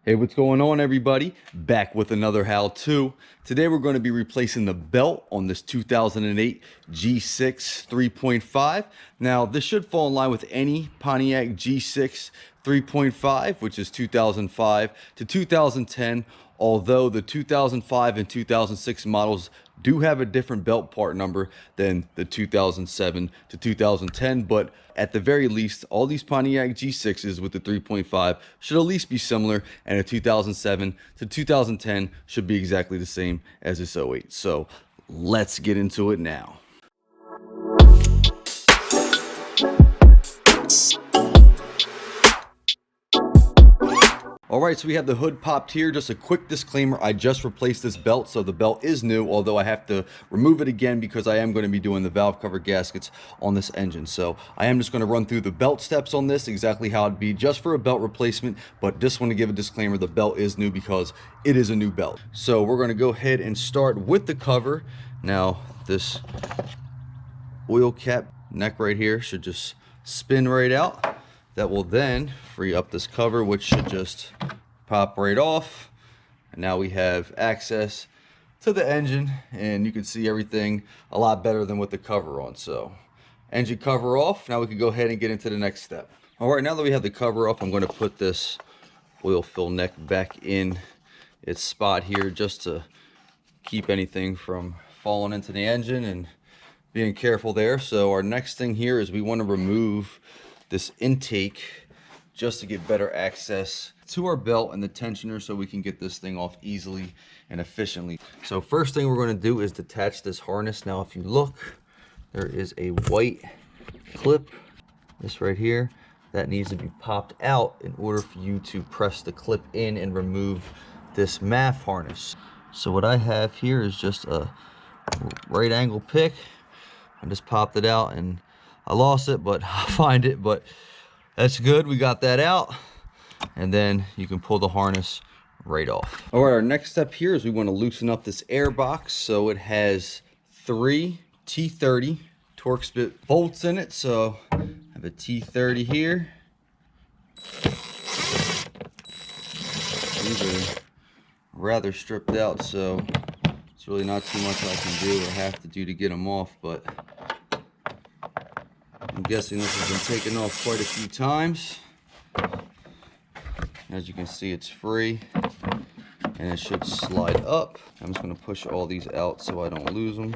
Hey, what's going on, everybody? Back with another how-to. Today we're going to be replacing the belt on this 2008 G6 3.5. Now, this should fall in line with any Pontiac G6 3.5, which is 2005 to 2010, although the 2005 and 2006 models do have a different belt part number than the 2007 to 2010, but at the very least, all these Pontiac G6s with the 3.5 should at least be similar, and a 2007 to 2010 should be exactly the same as this 08. So let's get into it now. All right, so we have the hood popped here. Just a quick disclaimer, I just replaced this belt, so the belt is new, although I have to remove it again because I am going to be doing the valve cover gaskets on this engine. So I am just going to run through the belt steps on this, exactly how it'd be just for a belt replacement, but just want to give a disclaimer, the belt is new because it is a new belt. So we're going to go ahead and start with the cover. Now, this oil cap neck right here should just spin right out. That will then free up this cover, which should just pop right off. And now we have access to the engine, and you can see everything a lot better than with the cover on. So engine cover off. Now we can go ahead and get into the next step. All right, now that we have the cover off, I'm going to put this oil fill neck back in its spot here just to keep anything from falling into the engine and being careful there. So our next thing here is we want to remove this intake just to get better access to our belt and the tensioner so we can get this thing off easily and efficiently. So first thing we're going to do is detach this harness. Now if you look, there is a white clip, this right here, that needs to be popped out in order for you to press the clip in and remove this MAF harness. So what I have here is just a right angle pick. I just popped it out and I lost it, but I'll find it. But that's good, we got that out, and then you can pull the harness right off. All right, our next step here is we want to loosen up this air box. So it has 3 T30 torque spit bolts in it. So I have a T30 here. These are rather stripped out, so it's really not too much I can do or have to do to get them off, but I'm guessing this has been taken off quite a few times. As you can see, it's free and it should slide up. I'm just going to push all these out so I don't lose them.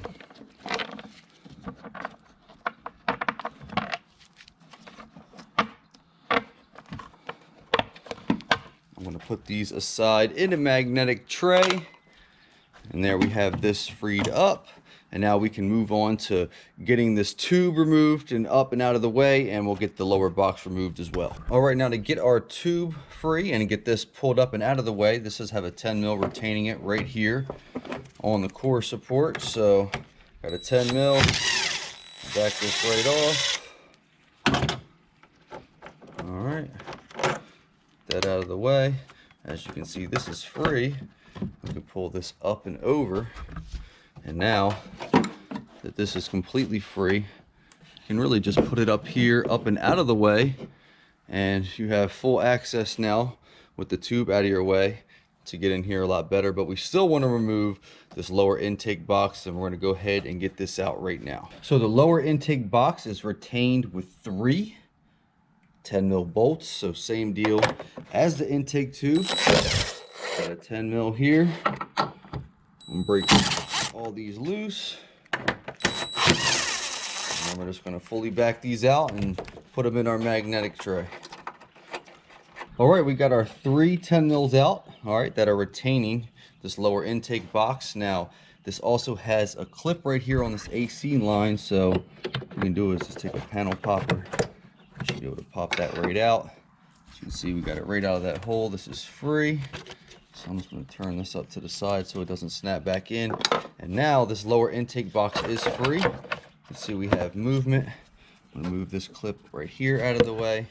I'm going to put these aside in a magnetic tray, and there we have this freed up. And now we can move on to getting this tube removed and up and out of the way, and we'll get the lower box removed as well. All right, now to get our tube free and get this pulled up and out of the way, this does have a 10 mil retaining it right here on the core support. So got a 10 mil, back this right off. All right, that out of the way. As you can see, this is free. We can pull this up and over. And now that this is completely free, you can really just put it up here, up and out of the way, and you have full access now with the tube out of your way to get in here a lot better. But we still want to remove this lower intake box, and we're going to go ahead and get this out right now. So the lower intake box is retained with 3 10 mil bolts, so same deal as the intake tube. Got a 10 mil here. I'm breaking all these loose, and then we're just going to fully back these out and put them in our magnetic tray. All right, we got our 3 10 mils out, all right, that are retaining this lower intake box. Now this also has a clip right here on this AC line, so what we can do is just take a panel popper. We should be able to pop that right out. As you can see, we got it right out of that hole. This is free. So I'm just going to turn this up to the side so it doesn't snap back in. And now this lower intake box is free. Let's see, we have movement. I'm going to move this clip right here out of the way.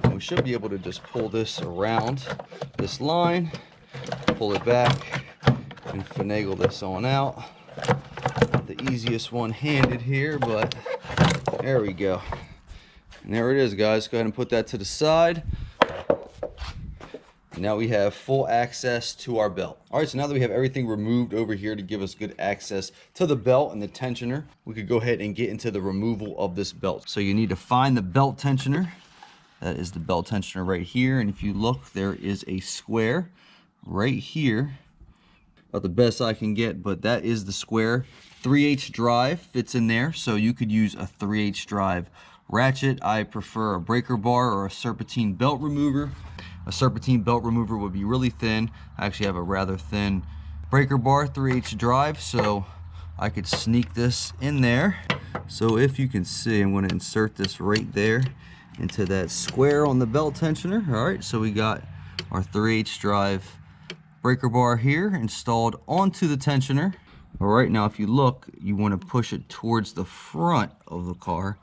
And we should be able to just pull this around this line, pull it back, and finagle this on out. Not the easiest one-handed here, but there we go. And there it is, guys. Go ahead and put that to the side. Now we have full access to our belt. All right, so now that we have everything removed over here to give us good access to the belt and the tensioner, we could go ahead and get into the removal of this belt. So you need to find the belt tensioner. That is the belt tensioner right here. And if you look, there is a square right here. About the best I can get, but that is the square. 3/8 drive fits in there, so you could use a 3/8 drive ratchet. I prefer a breaker bar or a serpentine belt remover. A serpentine belt remover would be really thin. I actually have a rather thin breaker bar 3/8 drive, so I could sneak this in there. So if you can see, I'm going to insert this right there into that square on the belt tensioner. All right, so we got our 3/8 drive breaker bar here installed onto the tensioner. All right, now if you look, you want to push it towards the front of the car.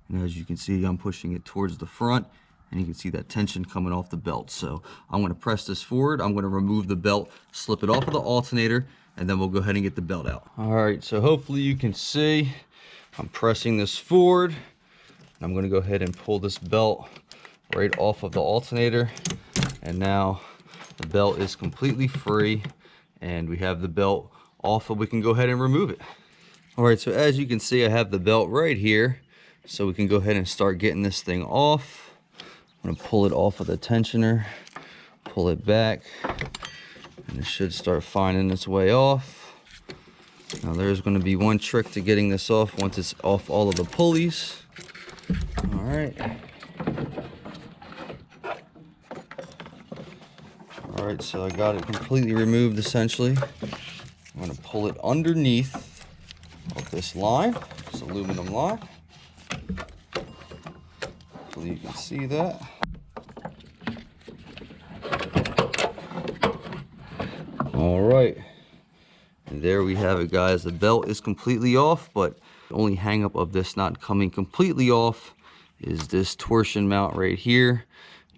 And as you can see, I'm pushing it towards the front, and you can see that tension coming off the belt. So I'm going to press this forward. I'm going to remove the belt, slip it off of the alternator, and then we'll go ahead and get the belt out. All right, so hopefully you can see I'm pressing this forward. I'm going to go ahead and pull this belt right off of the alternator, and now the belt is completely free, and we have the belt off, and we can go ahead and remove it. All right, so as you can see, I have the belt right here, so we can go ahead and start getting this thing off. I'm gonna pull it off of the tensioner, pull it back, and it should start finding its way off. Now there's gonna be one trick to getting this off once it's off all of the pulleys. All right. All right, so I got it completely removed essentially. I'm gonna pull it underneath of this line, this aluminum line. Hopefully you can see that. All right, and there we have it, guys. The belt is completely off, but the only hang up of this not coming completely off is this torsion mount right here.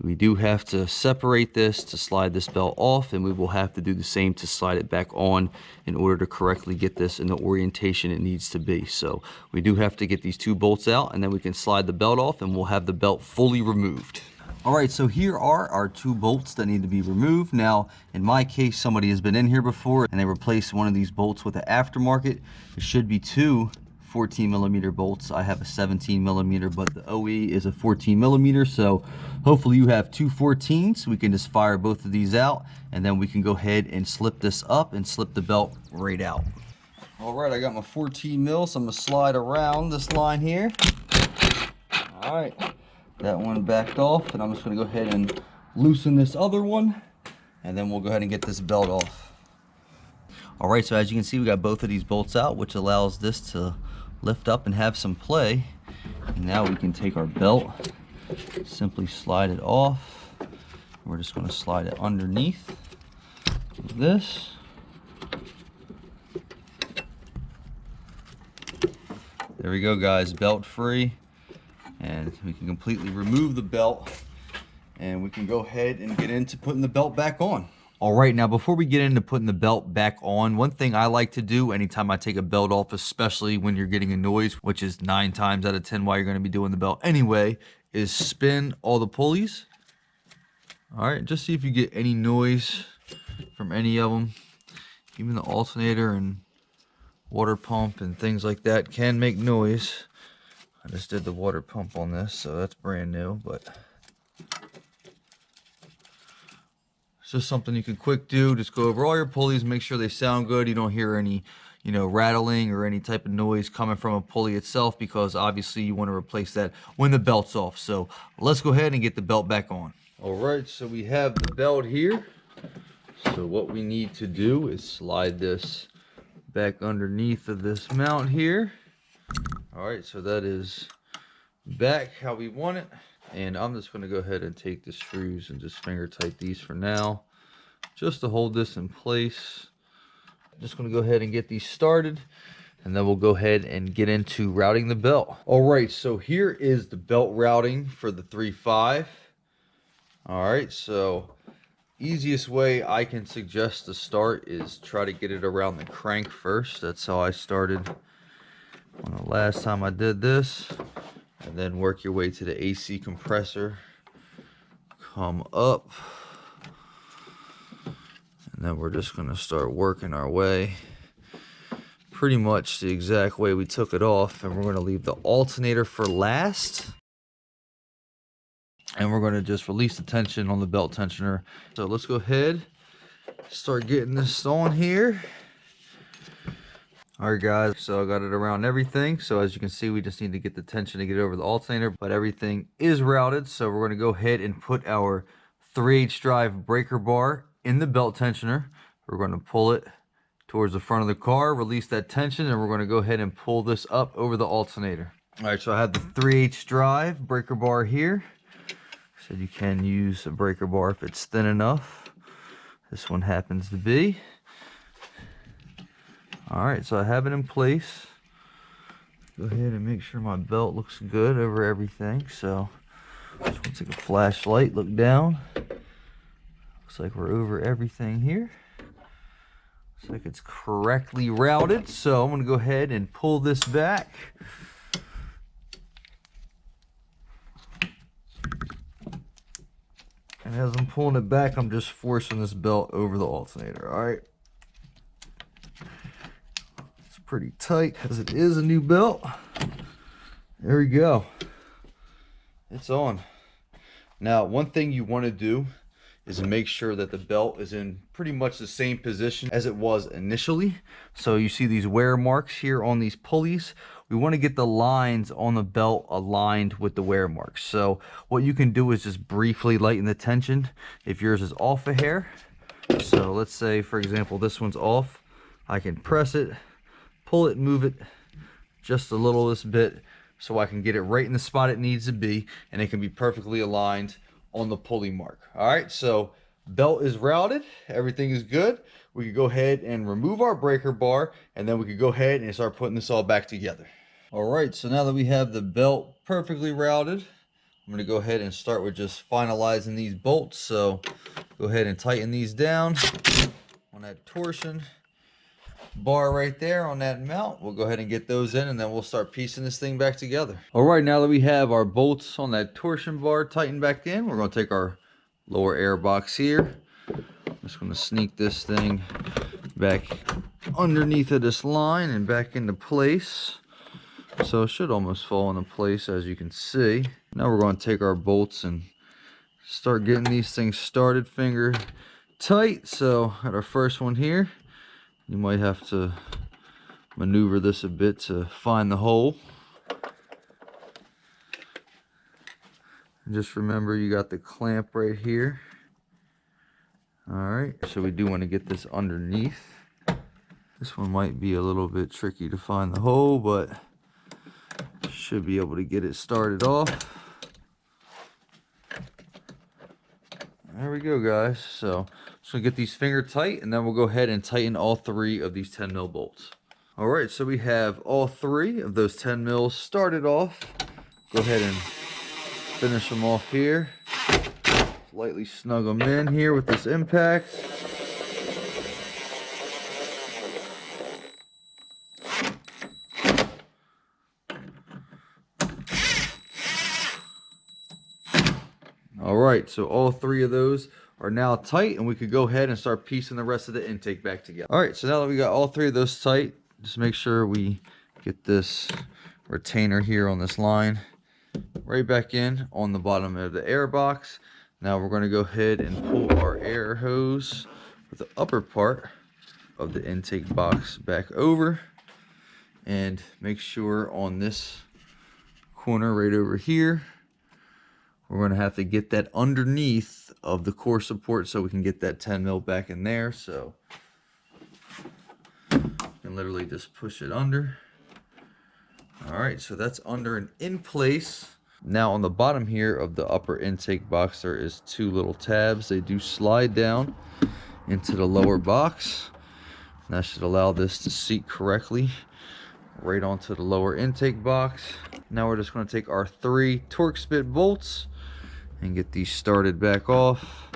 We do have to separate this to slide this belt off, and we will have to do the same to slide it back on in order to correctly get this in the orientation it needs to be. So we do have to get these two bolts out, and then we can slide the belt off, and we'll have the belt fully removed. All right, so here are our two bolts that need to be removed. Now, in my case, somebody has been in here before, and they replaced one of these bolts with an aftermarket. There should be two 14mm bolts. I have a 17mm, but the OE is a 14mm, so hopefully you have two 14s. We can just fire both of these out, and then we can go ahead and slip this up and slip the belt right out. All right, I got my 14mm, so I'm gonna slide around this line here. All right, that one backed off, and I'm just gonna go ahead and loosen this other one, and then we'll go ahead and get this belt off. All right, so as you can see, we got both of these bolts out, which allows this to lift up and have some play. And now we can take our belt, simply slide it off. We're just going to slide it underneath this. There we go, guys, belt free. And we can completely remove the belt, and we can go ahead and get into putting the belt back on. All right, now before we get into putting the belt back on, one thing I like to do anytime I take a belt off, especially when you're getting a noise, which is 9 times out of 10 why you're going to be doing the belt anyway, is spin all the pulleys. All right, just see if you get any noise from any of them. Even the alternator and water pump and things like that can make noise. I just did the water pump on this, so that's brand new, but it's just something you can quick do. Just go over all your pulleys, make sure they sound good. You don't hear any, rattling or any type of noise coming from a pulley itself, because obviously you want to replace that when the belt's off. So let's go ahead and get the belt back on. All right, so we have the belt here. So what we need to do is slide this back underneath of this mount here. All right, so that is back how we want it. And I'm just going to go ahead and take the screws and just finger tight these for now, just to hold this in place. Just going to go ahead and get these started, and then we'll go ahead and get into routing the belt. All right, so here is the belt routing for the 3.5. All right, so easiest way I can suggest to start is try to get it around the crank first. That's how I started on the last time I did this. And then work your way to the AC compressor. Come up And then we're just going to start working our way pretty much the exact way we took it off. And we're going to leave the alternator for last. And we're going to just release the tension on the belt tensioner. So let's go ahead, start getting this on here. All right, guys, so I got it around everything. So as you can see, we just need to get the tension to get over the alternator, but everything is routed. So we're going to go ahead and put our 3/8 drive breaker bar in the belt tensioner. We're going to pull it towards the front of the car, release that tension, and we're going to go ahead and pull this up over the alternator. All right, so I have the 3/8 drive breaker bar here. So you can use a breaker bar if it's thin enough. This one happens to be. All right, so I have it in place. Go ahead and make sure my belt looks good over everything. So just want to take a flashlight, look down. Looks like we're over everything here. Looks like it's correctly routed. So I'm going to go ahead and pull this back. And as I'm pulling it back, I'm just forcing this belt over the alternator. All right. Pretty tight because it is a new belt. There we go. It's on. Now, one thing you want to do is make sure that the belt is in pretty much the same position as it was initially. So you see these wear marks here on these pulleys. We want to get the lines on the belt aligned with the wear marks. So what you can do is just briefly lighten the tension if yours is off a hair. So let's say, for example, this one's off. I can press it, pull it, move it just a little this bit so I can get it right in the spot it needs to be, and it can be perfectly aligned on the pulley mark. All right, so belt is routed, everything is good. We could go ahead and remove our breaker bar, and then we could go ahead and start putting this all back together. All right, so now that we have the belt perfectly routed, I'm going to go ahead and start with just finalizing these bolts. So go ahead and tighten these down on that torsion bar right there on that mount. We'll go ahead and get those in, and then we'll start piecing this thing back together. All right, now that we have our bolts on that torsion bar tightened back in, we're going to take our lower air box here. I'm just going to sneak this thing back underneath of this line and back into place. So it should almost fall into place, as you can see. Now we're going to take our bolts and start getting these things started finger tight. So at our first one here, you might have to maneuver this a bit to find the hole. And just remember, you got the clamp right here. All right, so we do want to get this underneath. This one might be a little bit tricky to find the hole, but should be able to get it started off. There we go, guys. So get these finger tight, and then we'll go ahead and tighten all 3 of these 10 mil bolts. All right, so we have all 3 of those 10 mils started off. Go ahead and finish them off here. Lightly snug them in here with this impact. All right, so all 3 of those are now tight, and we could go ahead and start piecing the rest of the intake back together. All right, so now that we got all 3 of those tight, just make sure we get this retainer here on this line right back in on the bottom of the air box. Now we're going to go ahead and pull our air hose with the upper part of the intake box back over, and make sure on this corner right over here, we're going to have to get that underneath of the core support so we can get that 10 mil back in there. So you can literally just push it under. All right, so that's under and in place. Now on the bottom here of the upper intake box, there is 2 little tabs. They do slide down into the lower box. And that should allow this to seat correctly right onto the lower intake box. Now we're just going to take our 3 torque spit bolts and get these started back off.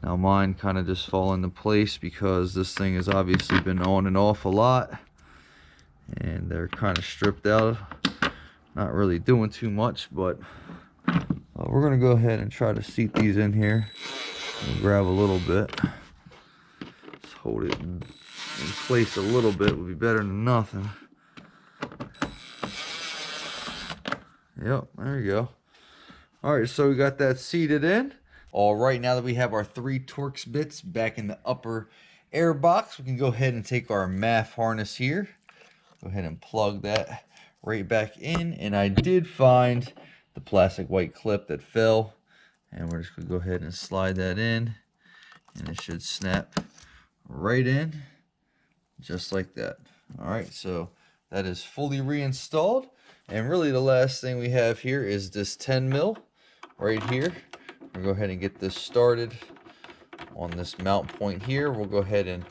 Now mine kind of just fall into place because this thing has obviously been on and off a lot, and they're kind of stripped out, not really doing too much, but we're going to go ahead and try to seat these in here and grab a little bit. hold it in place a little bit would be better than nothing. Yep, there you go. All right, so we got that seated in. All right, now that we have our 3 Torx bits back in the upper air box, we can go ahead and take our MAF harness here. Go ahead and plug that right back in. And I did find the plastic white clip that fell. And we're just going to go ahead and slide that in. And it should snap right in, just like that. All right, so that is fully reinstalled. And really the last thing we have here is this 10 mil right here. We'll go ahead and get this started on this mount point here. We'll go ahead and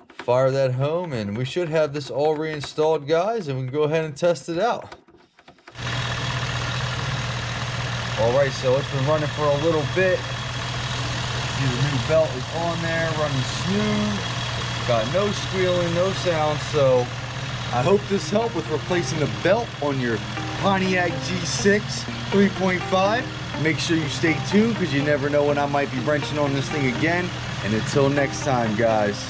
fire that home, and we should have this all reinstalled, guys, and we can go ahead and test it out. All right, so it's been running for a little bit. See, the new belt is on there, running smooth. Got no squealing, no sound, so I hope this helped with replacing the belt on your Pontiac G6 3.5. Make sure you stay tuned because you never know when I might be wrenching on this thing again. And until next time, guys.